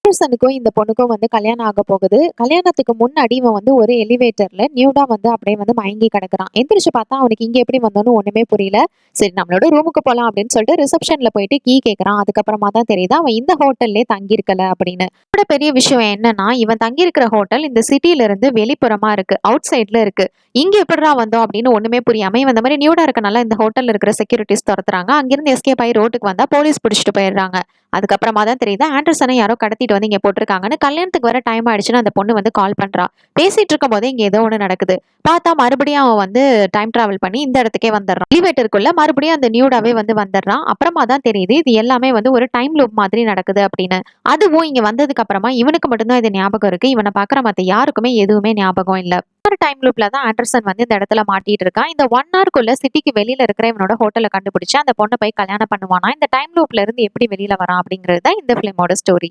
ஆண்டர்சனுக்கும் இந்த பொண்ணுக்கும் வந்து கல்யாணம் ஆக போகுது. கல்யாணத்துக்கு முன்னாடி இவன் வந்து ஒரு எலிவேட்டர்ல நியூடா வந்து அப்படியே வந்து மயங்கி கிடக்குறான். எந்திரிச்சு பார்த்தா அவனுக்கு இங்க எப்படி வந்தோன்னு ஒண்ணுமே புரியல. சரி நம்மளோட ரூமுக்கு போலாம் அப்படின்னு சொல்லிட்டு ரிசப்ஷன்ல போயிட்டு கீ கேட்கறான். அதுக்கப்புறமா தான் தெரியுது அவன் இந்த ஹோட்டல்லே தங்கியிருக்கல அப்படின்னு. இதோட பெரிய விஷயம் என்னன்னா, இவன் தங்கியிருக்கிற ஹோட்டல் இந்த சிட்டில இருந்து வெளிப்புறமா இருக்கு. அவுட் சைட்ல இருக்கு. இங்க எப்படிடா வந்தோம் அப்படின்னு ஒண்ணுமே புரியாம இவன் இந்த மாதிரி நியூடா இருக்கனால இந்த ஹோட்டல்ல இருக்கிற செக்யூரிட்டிஸ் துரத்துறாங்க. அங்கிருந்து எஸ்கேப் ஆகி ரோட்டுக்கு வந்தா போலீஸ் பிடிச்சிட்டு போயிடுறாங்க. அதுக்கப்புறமா தான் தெரியுது ஆண்டர்சனை யாரோ கடத்திட்டு வந்து இங்க போட்டிருக்காங்கன்னு. கல்யாணத்துக்கு வர டைம் ஆயிடுச்சுன்னு அந்த பொண்ணு வந்து கால் பண்றா. பேசிட்டு இருக்கும் போதே இங்க ஏதோ ஒண்ணு நடக்குது. பார்த்தா மறுபடியும் அவன் வந்து டைம் டிராவல் பண்ணி இந்த இடத்துக்கே வந்துடுறான். எலிவேட்டருக்குள்ள மறுபடியும் அந்த நியூடாவே வந்து வந்துடுறான். அப்புறமா தான் தெரியுது இது எல்லாமே வந்து ஒரு டைம் லூப் மாதிரி நடக்குது அப்படின்னு. அதுவும் இங்க வந்ததுக்கு அப்புறமா இவனுக்கு மட்டும்தான் இது ஞாபகம் இருக்கு. இவனை பாக்குற மத்த யாருக்குமே எதுவுமே ஞாபகம் இல்ல. ஒரு டைம் லூப்ல தான் ஆண்டர்சன் வந்து இந்த இடத்துல மாட்டிட்டு இருக்கான். இந்த 1 ஹவர்க்குள்ள சிட்டிக்கு வெளியில இருக்கிற இவனோட ஹோட்டலை கண்டுபிடிச்சு அந்த பொண்ணை போய் கல்யாணம் பண்ணுவானா. இந்த டைம் லூப்ல இருந்து எப்படி வெளியில வரான் அப்படிங்கிறது தான் இந்த பிலிமோட ஸ்டோரி.